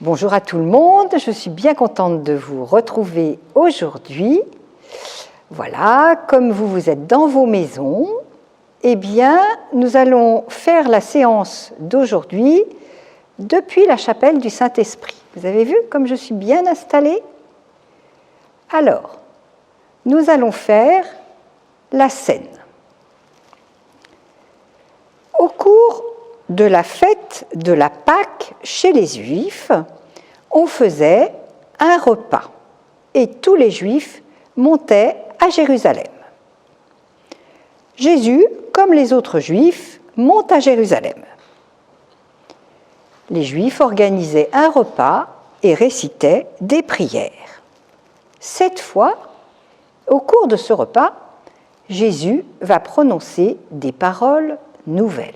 Bonjour à tout le monde, je suis bien contente de vous retrouver aujourd'hui. Voilà, comme vous êtes dans vos maisons, eh bien, nous allons faire la séance d'aujourd'hui depuis la chapelle du Saint-Esprit. Vous avez vu comme je suis bien installée? Alors, nous allons faire la scène. Au cours de la fête de la Pâque chez les Juifs, on faisait un repas et tous les Juifs montaient à Jérusalem. Jésus, comme les autres Juifs, monte à Jérusalem. Les Juifs organisaient un repas et récitaient des prières. Cette fois, au cours de ce repas, Jésus va prononcer des paroles nouvelles.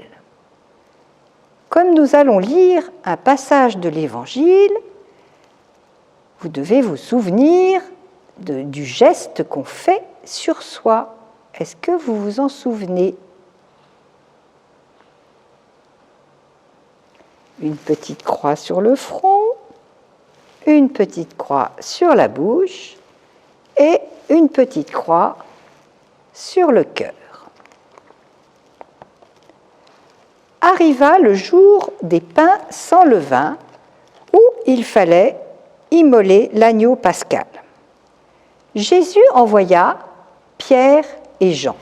Comme nous allons lire un passage de l'Évangile, vous devez vous souvenir du geste qu'on fait sur soi. Est-ce que vous vous en souvenez? Une petite croix sur le front, une petite croix sur la bouche et une petite croix sur le cœur. Arriva le jour des pains sans levain où il fallait immoler l'agneau pascal. Jésus envoya Pierre et Jean.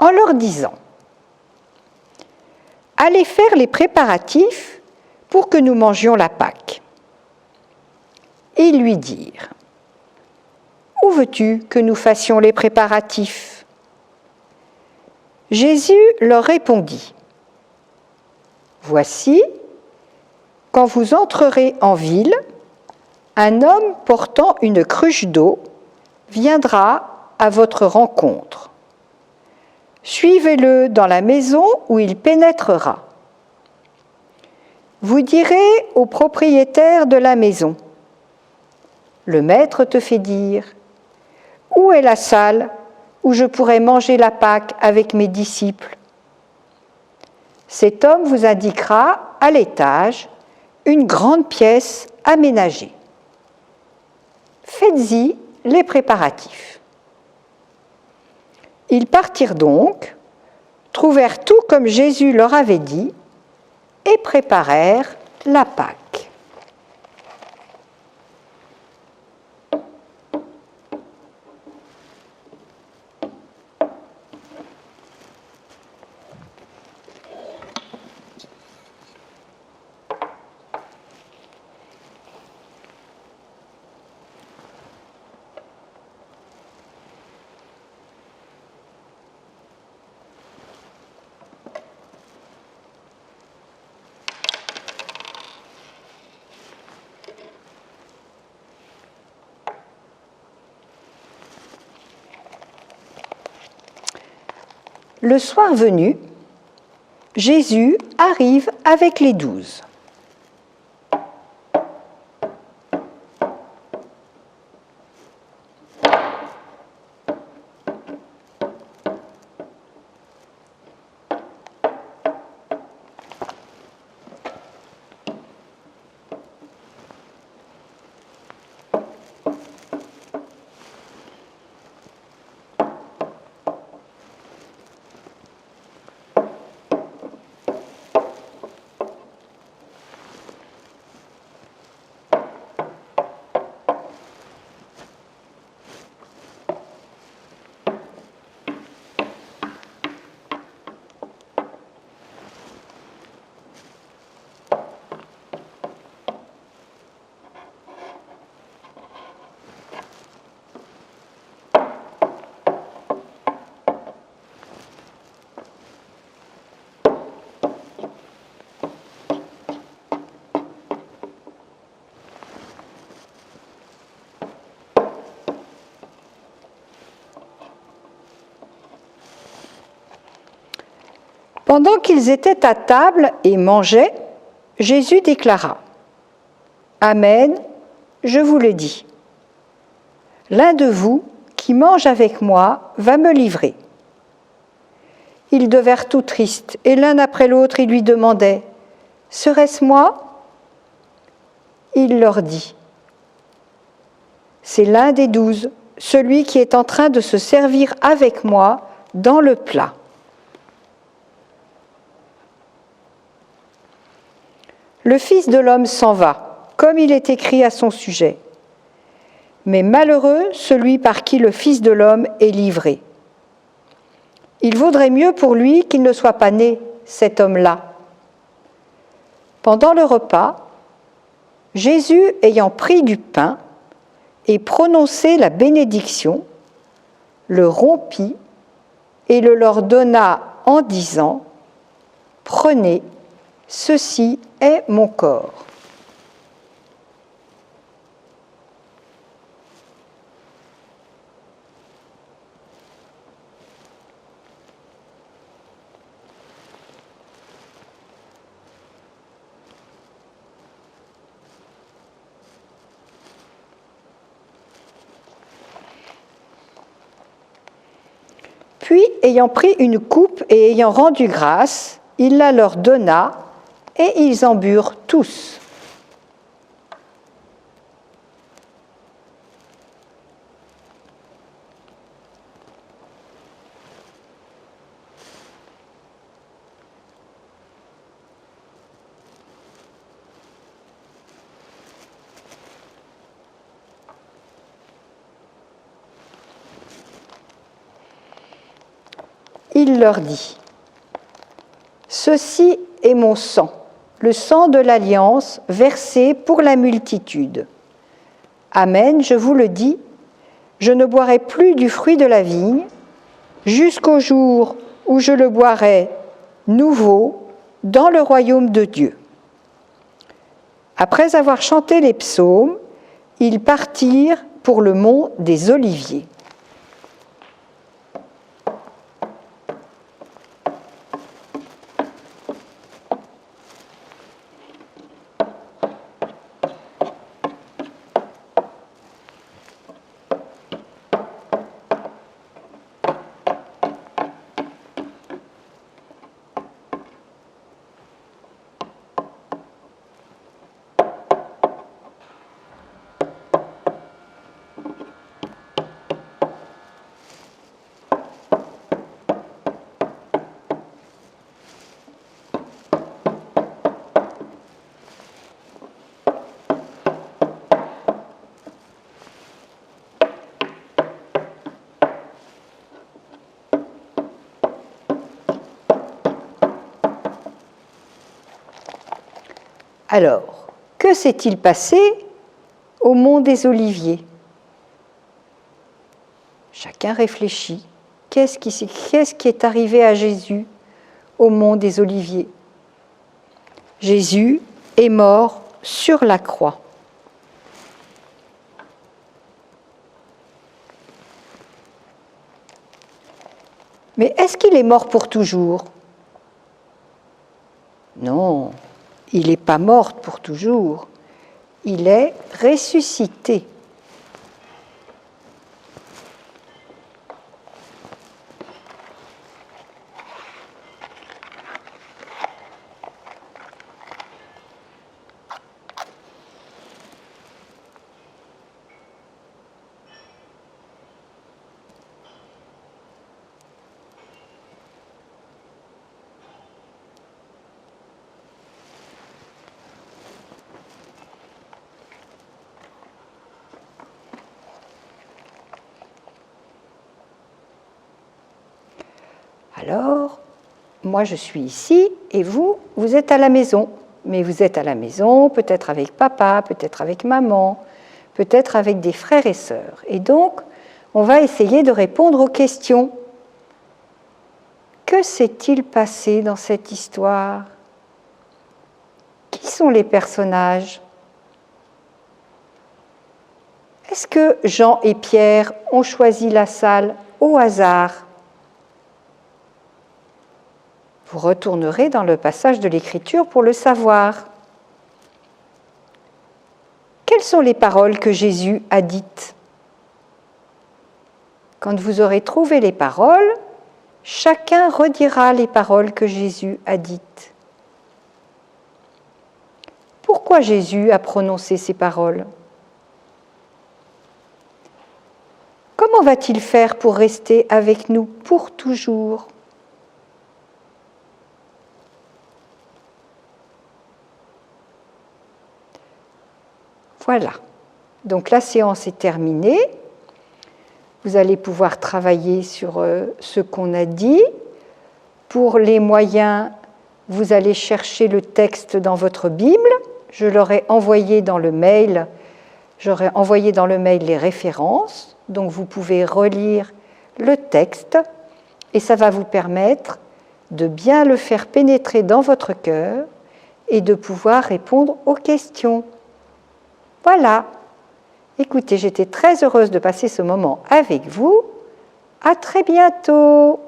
En leur disant « Allez faire les préparatifs pour que nous mangions la Pâque. » Et ils lui dirent « Où veux-tu que nous fassions les préparatifs ?» Jésus leur répondit « Voici, quand vous entrerez en ville, un homme portant une cruche d'eau viendra à votre rencontre. Suivez-le dans la maison où il pénétrera. Vous direz au propriétaire de la maison, « Le maître te fait dire, où est la salle où je pourrai manger la Pâque avec mes disciples ?» Cet homme vous indiquera à l'étage une grande pièce aménagée. Faites-y les préparatifs. Ils partirent donc, trouvèrent tout comme Jésus leur avait dit et préparèrent la Pâque. Le soir venu, Jésus arrive avec les 12. Pendant qu'ils étaient à table et mangeaient, Jésus déclara : « Amen, je vous le dis. L'un de vous qui mange avec moi va me livrer. » Ils devinrent tout tristes, et l'un après l'autre, ils lui demandaient : « Serait-ce moi ?» Il leur dit : « C'est l'un des 12, celui qui est en train de se servir avec moi dans le plat. » Le Fils de l'homme s'en va, comme il est écrit à son sujet. Mais malheureux celui par qui le Fils de l'homme est livré. Il vaudrait mieux pour lui qu'il ne soit pas né, cet homme-là. Pendant le repas, Jésus, ayant pris du pain et prononcé la bénédiction, le rompit et le leur donna en disant : « Prenez, ceci est mon corps. » Puis, ayant pris une coupe et ayant rendu grâce, il la leur donna, et ils en burent tous. Il leur dit : « Ceci est mon sang, le sang de l'alliance versé pour la multitude. Amen, je vous le dis, je ne boirai plus du fruit de la vigne jusqu'au jour où je le boirai nouveau dans le royaume de Dieu. » Après avoir chanté les psaumes, ils partirent pour le mont des Oliviers. Alors, que s'est-il passé au mont des Oliviers ? Chacun réfléchit. Qu'est-ce qui est arrivé à Jésus au mont des Oliviers ? Jésus est mort sur la croix. Mais est-ce qu'il est mort pour toujours ? Non. Il n'est pas mort pour toujours, il est ressuscité. Alors, moi je suis ici et vous êtes à la maison. Mais vous êtes à la maison, peut-être avec papa, peut-être avec maman, peut-être avec des frères et sœurs. Et donc, on va essayer de répondre aux questions. Que s'est-il passé dans cette histoire ? Qui sont les personnages ? Est-ce que Jean et Pierre ont choisi la salle au hasard ? Vous retournerez dans le passage de l'Écriture pour le savoir. quelles sont les paroles que Jésus a dites? Quand vous aurez trouvé les paroles, chacun redira les paroles que Jésus a dites. Pourquoi Jésus a prononcé ces paroles? Comment va-t-il faire pour rester avec nous pour toujours? Voilà. Donc la séance est terminée. Vous allez pouvoir travailler sur ce qu'on a dit. Pour les moyens, vous allez chercher le texte dans votre Bible. Je l'aurai envoyé dans le mail. J'aurai envoyé dans le mail les références. Donc vous pouvez relire le texte et ça va vous permettre de bien le faire pénétrer dans votre cœur et de pouvoir répondre aux questions. Voilà. Écoutez, j'étais très heureuse de passer ce moment avec vous. À très bientôt.